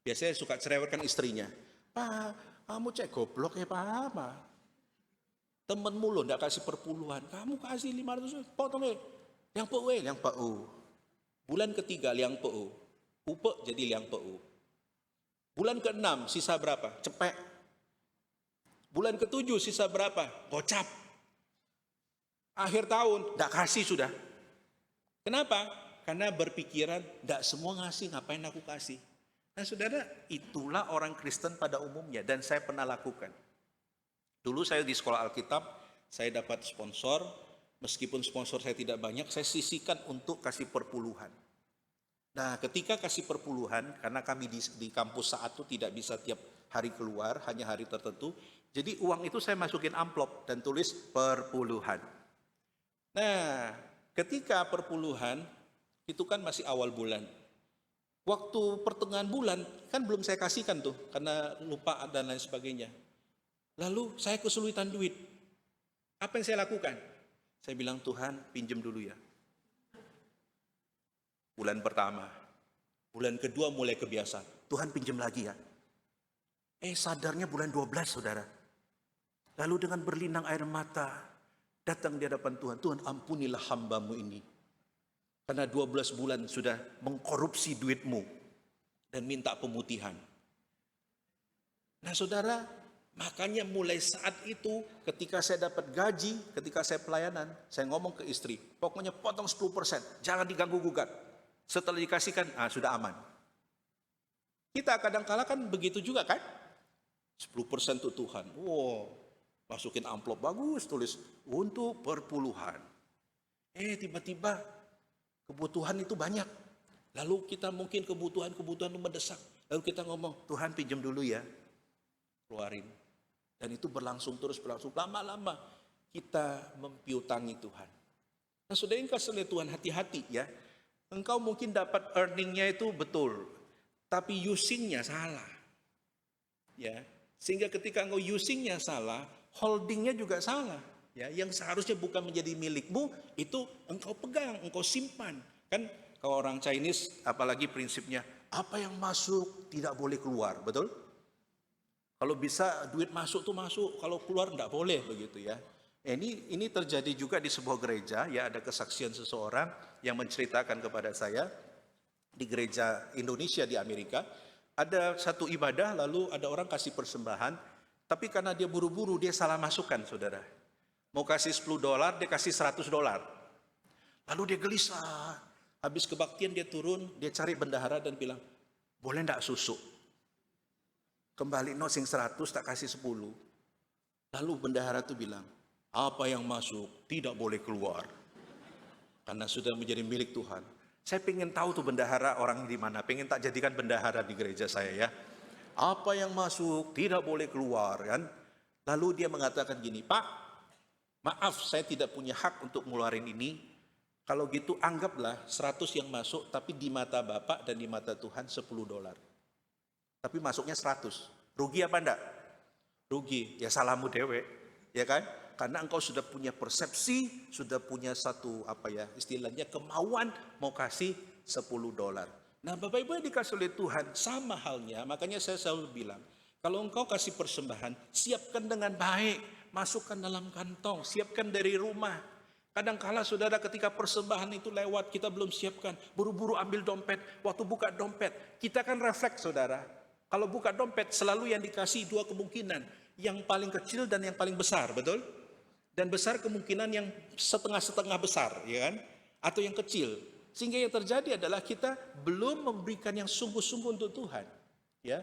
Biasanya suka cerewetkan istrinya. Pak, kamu cek goblok ya Pak. Temenmu loh ndak kasih perpuluhan, kamu kasih 500, potong yang PU. Bulan ketiga liang PU, upek jadi liang PU. Bulan ke-6 sisa berapa? Cepek. Bulan ke-7 sisa berapa? Gocap. Akhir tahun ndak kasih sudah. Kenapa? Karena berpikiran ndak semua ngasih, ngapain aku kasih? Nah saudara, itulah orang Kristen pada umumnya dan saya pernah lakukan. Dulu saya di sekolah Alkitab, saya dapat sponsor, meskipun sponsor saya tidak banyak, saya sisihkan untuk kasih perpuluhan. Nah ketika kasih perpuluhan, karena kami di kampus saat itu tidak bisa tiap hari keluar, hanya hari tertentu, jadi uang itu saya masukin amplop dan tulis perpuluhan. Nah ketika perpuluhan, itu kan masih awal bulan. Waktu pertengahan bulan, kan belum saya kasihkan tuh, karena lupa dan lain sebagainya. Lalu saya kesulitan duit. Apa yang saya lakukan? Saya bilang, Tuhan pinjam dulu ya. Bulan pertama. Bulan kedua mulai kebiasaan. Tuhan pinjam lagi ya. Sadarnya bulan 12 saudara. Lalu dengan berlinang air mata, datang di hadapan Tuhan. Tuhan ampunilah hambamu ini. Karena 12 bulan sudah mengkorupsi duitmu. Dan minta pemutihan. Nah saudara, makanya mulai saat itu ketika saya dapat gaji, ketika saya pelayanan, saya ngomong ke istri, pokoknya potong 10%, jangan diganggu gugat. Setelah dikasihkan, sudah aman. Kita kadang-kala kan begitu juga kan? 10% untuk Tuhan. Masukin amplop bagus, tulis untuk perpuluhan. Tiba-tiba kebutuhan itu banyak. Lalu kita mungkin kebutuhan itu mendesak. Lalu kita ngomong, Tuhan pinjam dulu ya. Keluarin. Dan itu berlangsung terus. Lama-lama kita mempiutangi Tuhan. Nah saudara yang kasih oleh Tuhan, hati-hati ya. Engkau mungkin dapat earningnya itu betul. Tapi usingnya salah. Ya, sehingga ketika engkau usingnya salah, holdingnya juga salah. Ya, yang seharusnya bukan menjadi milikmu, itu engkau pegang, engkau simpan. Kan kalau orang Chinese, apalagi prinsipnya, apa yang masuk tidak boleh keluar, betul? Kalau bisa duit masuk tuh masuk, kalau keluar tidak boleh begitu ya. Ini terjadi juga di sebuah gereja, ya ada kesaksian seseorang yang menceritakan kepada saya di gereja Indonesia di Amerika, ada satu ibadah lalu ada orang kasih persembahan, tapi karena dia buru-buru dia salah masukkan saudara. Mau kasih $10, dia kasih $100. Lalu dia gelisah. Habis kebaktian dia turun, dia cari bendahara dan bilang, boleh enggak susu? Kembali sing 100 tak kasih 10. Lalu bendahara itu bilang, apa yang masuk tidak boleh keluar. Karena sudah menjadi milik Tuhan. Saya pengen tahu tuh bendahara orang di mana, pengen tak jadikan bendahara di gereja saya ya. Apa yang masuk tidak boleh keluar kan. Lalu dia mengatakan gini, Pak, maaf saya tidak punya hak untuk ngeluarin ini. Kalau gitu anggaplah 100 yang masuk, tapi di mata Bapak dan di mata Tuhan $10. Tapi masuknya 100. Rugi apa enggak? Rugi. Ya salahmu dewe, ya kan? Karena engkau sudah punya persepsi, sudah punya satu istilahnya kemauan mau kasih $10. Nah, Bapak Ibu yang dikasih oleh Tuhan sama halnya, makanya saya selalu bilang, kalau engkau kasih persembahan, siapkan dengan baik, masukkan dalam kantong, siapkan dari rumah. Kadangkala saudara ketika persembahan itu lewat, kita belum siapkan, buru-buru ambil dompet, waktu buka dompet, kita kan refleks saudara. Kalau buka dompet selalu yang dikasih dua kemungkinan, yang paling kecil dan yang paling besar, betul? Dan besar kemungkinan yang setengah-setengah besar, ya kan? Atau yang kecil. Sehingga yang terjadi adalah kita belum memberikan yang sungguh-sungguh untuk Tuhan. Ya,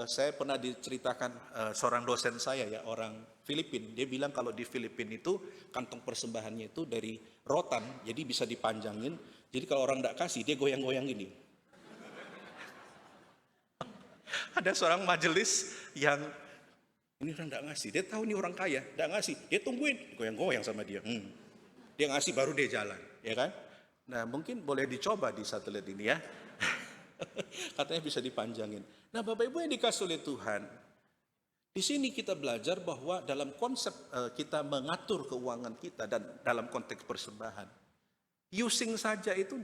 saya pernah diceritakan seorang dosen saya ya, orang Filipina. Dia bilang kalau di Filipina itu kantong persembahannya itu dari rotan, jadi bisa dipanjangin. Jadi kalau orang tidak kasih, dia goyang-goyang ini. Ada seorang majelis yang ini orang tidak ngasih, dia tahu ini orang kaya, tidak ngasih, dia tungguin, goyang-goyang sama dia. Dia ngasih baru dia jalan, ya kan? Nah mungkin boleh dicoba di satelit ini ya. Katanya bisa dipanjangin. Nah Bapak Ibu yang dikasih oleh Tuhan, di sini kita belajar bahwa dalam konsep kita mengatur keuangan kita dan dalam konteks persembahan, using saja itu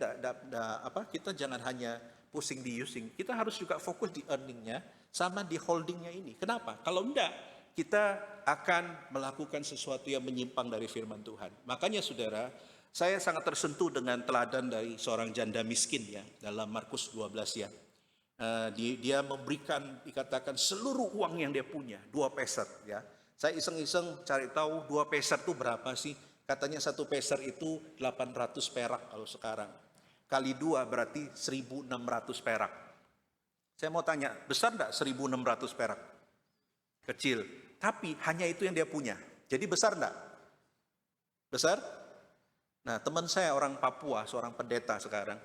kita jangan hanya pusing di using, kita harus juga fokus di earningnya sama di holdingnya ini. Kenapa? Kalau enggak, kita akan melakukan sesuatu yang menyimpang dari firman Tuhan. Makanya saudara, saya sangat tersentuh dengan teladan dari seorang janda miskin ya, dalam Markus 12 ya. Dia memberikan, dikatakan seluruh uang yang dia punya, 2 peser ya. Saya iseng-iseng cari tahu 2 peser itu berapa sih? Katanya 1 peser itu 800 perak kalau sekarang. Kali 2 berarti 1.600 perak. Saya mau tanya, besar enggak 1.600 perak? Kecil. Tapi hanya itu yang dia punya. Jadi besar enggak? Besar? Nah, teman saya orang Papua, seorang pendeta sekarang.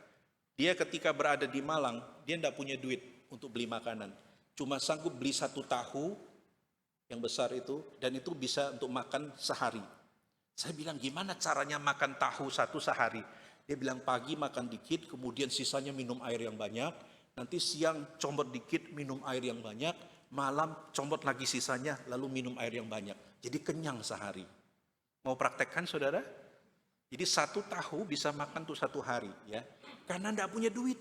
Dia ketika berada di Malang, dia enggak punya duit untuk beli makanan. Cuma sanggup beli 1 tahu yang besar itu, dan itu bisa untuk makan sehari. Saya bilang, gimana caranya makan tahu 1 sehari? Dia bilang pagi makan dikit, kemudian sisanya minum air yang banyak. Nanti siang comot dikit, minum air yang banyak. Malam comot lagi sisanya, lalu minum air yang banyak. Jadi kenyang sehari. Mau praktekkan saudara? Jadi 1 tahu bisa makan tuh 1 hari. Ya, karena tidak punya duit.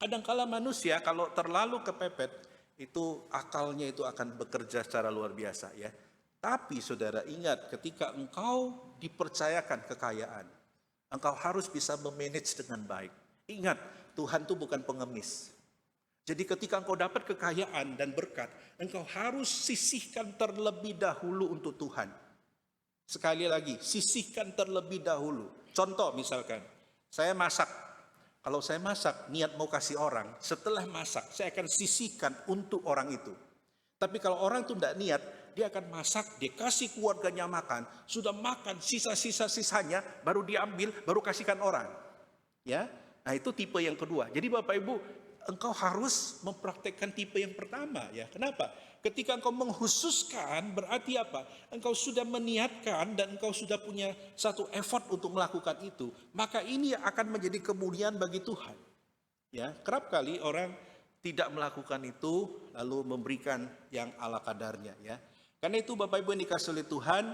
Kadangkala manusia kalau terlalu kepepet, itu akalnya itu akan bekerja secara luar biasa. Ya. Tapi saudara ingat, ketika engkau dipercayakan kekayaan, engkau harus bisa memanage dengan baik. Ingat, Tuhan itu bukan pengemis. Jadi ketika engkau dapat kekayaan dan berkat, engkau harus sisihkan terlebih dahulu untuk Tuhan. Sekali lagi, sisihkan terlebih dahulu. Contoh misalkan, saya masak. Kalau saya masak, niat mau kasih orang, setelah masak, saya akan sisihkan untuk orang itu. Tapi kalau orang itu tidak niat, dia akan masak, dia kasih keluarganya makan, sudah makan sisa-sisanya, baru diambil, baru kasihkan orang. Ya, nah itu tipe yang kedua. Jadi Bapak Ibu, engkau harus mempraktekkan tipe yang pertama. Ya, kenapa? Ketika engkau menghususkan, berarti apa? Engkau sudah meniatkan dan engkau sudah punya satu effort untuk melakukan itu. Maka ini akan menjadi kemuliaan bagi Tuhan. Ya, kerap kali orang tidak melakukan itu, lalu memberikan yang ala kadarnya. Ya. Karena itu Bapak Ibu yang dikasih oleh Tuhan,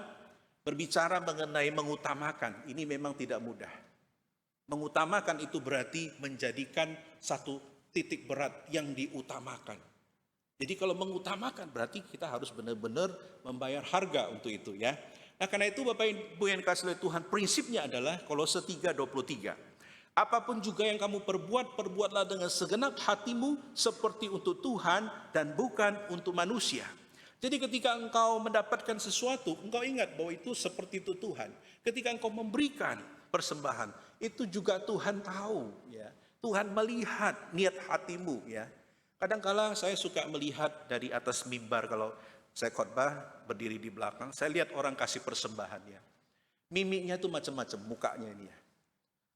berbicara mengenai mengutamakan, ini memang tidak mudah. Mengutamakan itu berarti menjadikan satu titik berat yang diutamakan. Jadi kalau mengutamakan berarti kita harus benar-benar membayar harga untuk itu ya. Nah karena itu Bapak Ibu yang dikasih oleh Tuhan, prinsipnya adalah Kolose 3:23. Apapun juga yang kamu perbuat, perbuatlah dengan segenap hatimu seperti untuk Tuhan dan bukan untuk manusia. Jadi ketika engkau mendapatkan sesuatu, engkau ingat bahwa itu seperti itu Tuhan. Ketika engkau memberikan persembahan, itu juga Tuhan tahu. Ya. Tuhan melihat niat hatimu. Ya. Kadang-kala saya suka melihat dari atas mimbar kalau saya khotbah berdiri di belakang, saya lihat orang kasih persembahan. Ya. Mimiknya itu macam-macam, mukanya ini ya.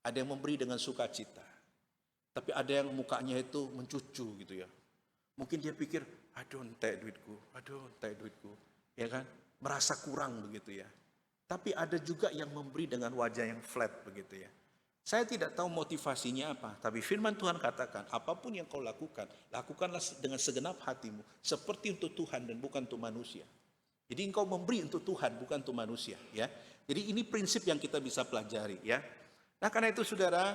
Ada yang memberi dengan sukacita. Tapi ada yang mukanya itu mencucu gitu ya. Mungkin dia pikir, aduh entek duitku, ya kan? Merasa kurang begitu ya. Tapi ada juga yang memberi dengan wajah yang flat begitu ya. Saya tidak tahu motivasinya apa, tapi firman Tuhan katakan, apapun yang kau lakukan, lakukanlah dengan segenap hatimu, seperti untuk Tuhan dan bukan untuk manusia. Jadi engkau memberi untuk Tuhan, bukan untuk manusia, ya. Jadi ini prinsip yang kita bisa pelajari, ya. Nah, karena itu saudara,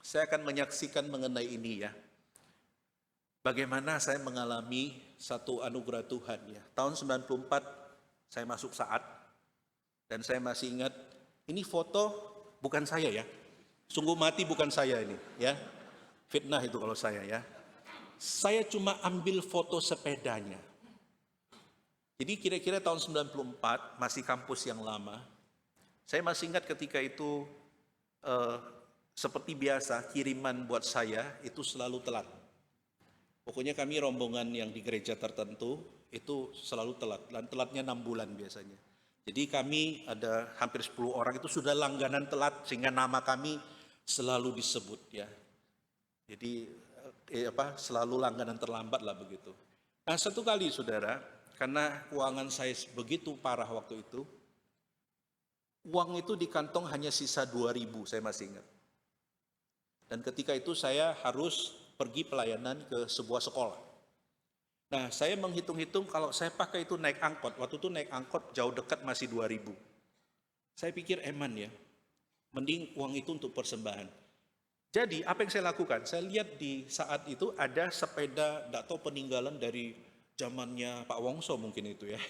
saya akan menyaksikan mengenai ini, ya. Bagaimana saya mengalami satu anugerah Tuhan, ya. Tahun 94 saya masuk saat, dan saya masih ingat, ini foto bukan saya, ya. Sungguh mati bukan saya ini, ya. Fitnah itu kalau saya, ya. Saya cuma ambil foto sepedanya. Jadi kira-kira tahun 94, masih kampus yang lama. Saya masih ingat ketika itu, seperti biasa, kiriman buat saya itu selalu telat. Pokoknya kami rombongan yang di gereja tertentu, itu selalu telat. Dan telatnya 6 bulan biasanya. Jadi kami ada hampir 10 orang itu sudah langganan telat, sehingga nama kami selalu disebut, ya. Jadi selalu langganan terlambat lah begitu. Nah, satu kali saudara, karena keuangan saya begitu parah waktu itu, uang itu di kantong hanya sisa 2.000, saya masih ingat. Dan ketika itu saya harus pergi pelayanan ke sebuah sekolah. Nah, saya menghitung-hitung kalau saya pakai itu naik angkot, waktu itu naik angkot jauh dekat masih 2.000. Saya pikir eman ya, mending uang itu untuk persembahan. Jadi apa yang saya lakukan? Saya lihat di saat itu ada sepeda, tidak tahu peninggalan dari zamannya Pak Wongso mungkin itu ya,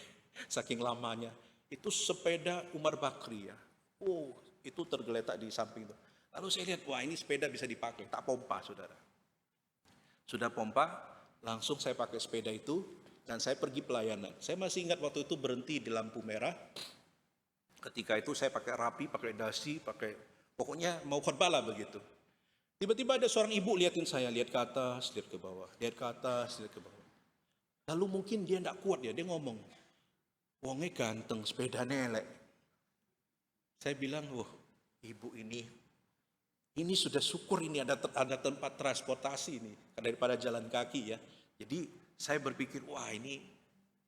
saking lamanya. Itu sepeda Umar Bakri ya. Oh, itu tergeletak di samping itu. Lalu saya lihat, wah ini sepeda bisa dipakai, tak pompa saudara. Sudah pompa, langsung saya pakai sepeda itu dan saya pergi pelayanan. Saya masih ingat waktu itu berhenti di lampu merah. Ketika itu saya pakai rapi, pakai dasi, pokoknya mau khotbah lah begitu. Tiba-tiba ada seorang ibu liatin saya, lihat ke atas, lihat ke bawah, lihat ke atas, lihat ke bawah. Lalu mungkin dia tidak kuat ya, dia ngomong, wongnya ganteng, sepeda nelek. Saya bilang, wah ibu ini sudah syukur ini ada tempat transportasi ini daripada jalan kaki ya. Jadi saya berpikir, wah ini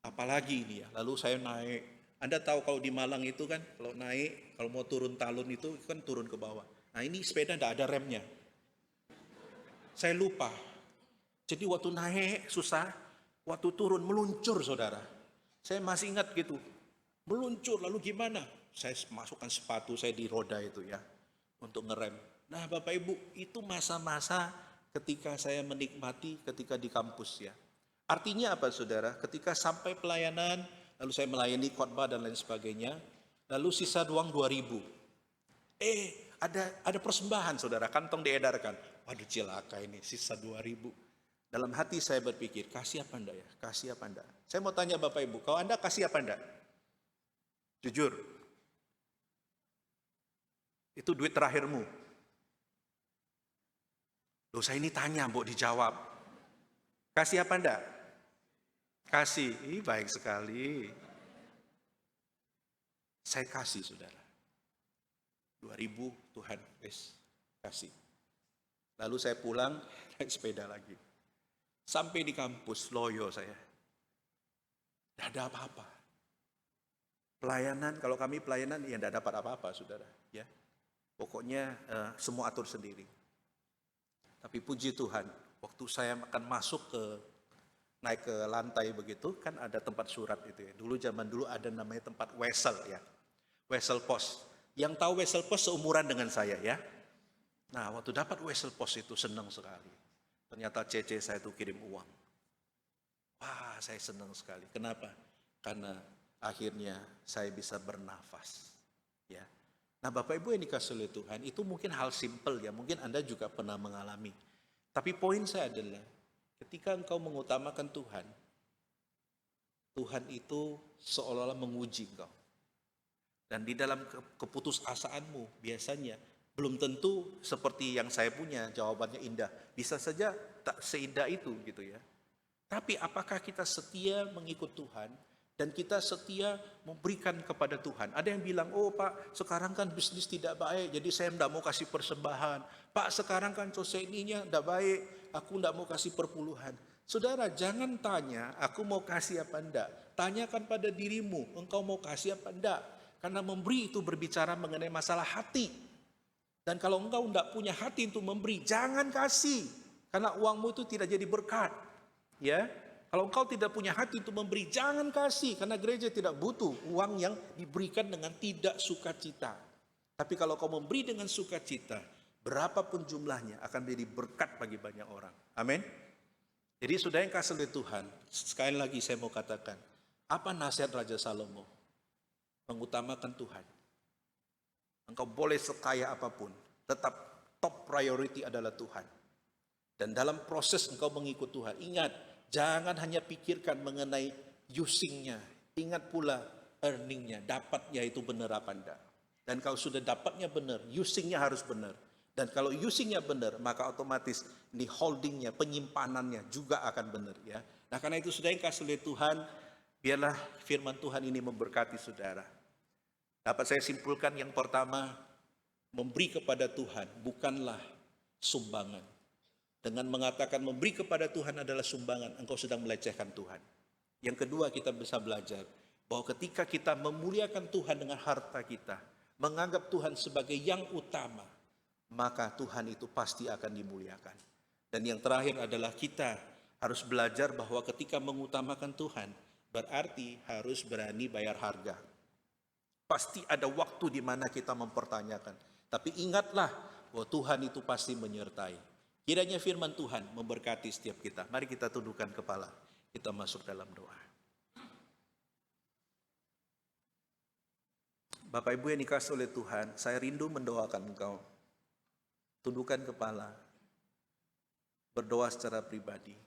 apalagi ini ya. Lalu saya naik. Anda tahu kalau di Malang itu kan, kalau naik, kalau mau turun talun itu kan turun ke bawah. Nah ini sepeda tidak ada remnya. Saya lupa. Jadi waktu naik susah, waktu turun meluncur saudara. Saya masih ingat gitu. Meluncur lalu gimana? Saya masukkan sepatu saya di roda itu ya, untuk ngerem. Nah Bapak Ibu, itu masa-masa ketika saya menikmati ketika di kampus ya. Artinya apa saudara? Ketika sampai pelayanan, lalu saya melayani khotbah dan lain sebagainya, lalu sisa uang 2.000. Ada persembahan saudara, kantong diedarkan. Waduh cilaka ini, sisa 2.000. Dalam hati saya berpikir, kasih apa enggak ya? Kasih apa enggak? Saya mau tanya Bapak Ibu, kalau Anda kasih apa enggak? Jujur. Itu duit terakhirmu. Loh saya ini tanya, Mbok dijawab. Kasih apa enggak? Kasih. Baik sekali. Saya kasih saudara. 2.000 Tuhan, kasih. Lalu saya pulang, naik sepeda lagi. Sampai di kampus, loyo saya. Tidak ada apa-apa. Pelayanan, kalau kami pelayanan, ya tidak dapat apa-apa saudara. Ya. Pokoknya semua atur sendiri. Tapi puji Tuhan, waktu saya akan masuk naik ke lantai begitu, kan ada tempat surat itu ya. Zaman dulu ada namanya tempat wesel ya. Wesel pos. Yang tahu wesel pos seumuran dengan saya ya. Nah waktu dapat wesel pos itu senang sekali. Ternyata CC saya itu kirim uang. Wah saya senang sekali. Kenapa? Karena akhirnya saya bisa bernafas. Ya. Nah Bapak Ibu yang dikasih oleh Tuhan, itu mungkin hal simpel ya, mungkin Anda juga pernah mengalami. Tapi poin saya adalah, ketika engkau mengutamakan Tuhan, Tuhan itu seolah-olah menguji engkau. Dan di dalam keputusasaanmu, biasanya belum tentu seperti yang saya punya, jawabannya indah. Bisa saja tak seindah itu gitu ya. Tapi apakah kita setia mengikut Tuhan, Dan kita setia memberikan kepada Tuhan. Ada yang bilang, oh Pak, sekarang kan bisnis tidak baik, jadi saya tidak mau kasih persembahan. Pak, sekarang kan ininya tidak baik, aku tidak mau kasih perpuluhan. Saudara, jangan tanya, aku mau kasih apa enggak. Tanyakan pada dirimu, engkau mau kasih apa enggak. Karena memberi itu berbicara mengenai masalah hati. Dan kalau engkau tidak punya hati untuk memberi, jangan kasih. Karena uangmu itu tidak jadi berkat. Ya, kalau engkau tidak punya hati untuk memberi, jangan kasih. Karena gereja tidak butuh uang yang diberikan dengan tidak sukacita. Tapi kalau kau memberi dengan sukacita, berapapun jumlahnya akan menjadi berkat bagi banyak orang. Amin. Jadi saudara yang kasih oleh Tuhan, sekali lagi saya mau katakan, apa nasihat Raja Salomo? Mengutamakan Tuhan. Engkau boleh sekaya apapun, tetap top priority adalah Tuhan. Dan dalam proses engkau mengikut Tuhan, ingat, jangan hanya pikirkan mengenai usingnya. Ingat pula earningnya, dapatnya itu benar apa enggak. Dan kalau sudah dapatnya benar, usingnya harus benar. Dan kalau usingnya benar, maka otomatis di holdingnya, penyimpanannya juga akan benar. Ya. Nah karena itu saudara yang kasih oleh Tuhan, biarlah firman Tuhan ini memberkati saudara. Dapat saya simpulkan yang pertama, memberi kepada Tuhan bukanlah sumbangan. Dengan mengatakan memberi kepada Tuhan adalah sumbangan, engkau sedang melecehkan Tuhan. Yang kedua, kita bisa belajar bahwa ketika kita memuliakan Tuhan dengan harta kita, menganggap Tuhan sebagai yang utama, maka Tuhan itu pasti akan dimuliakan. Dan yang terakhir adalah kita harus belajar bahwa ketika mengutamakan Tuhan, berarti harus berani bayar harga. Pasti ada waktu di mana kita mempertanyakan. Tapi ingatlah bahwa Tuhan itu pasti menyertai. Kiranya firman Tuhan memberkati setiap kita. Mari kita tundukkan kepala. Kita masuk dalam doa. Bapak Ibu yang dikasihi oleh Tuhan, saya rindu mendoakan engkau. Tundukkan kepala. Berdoa secara pribadi.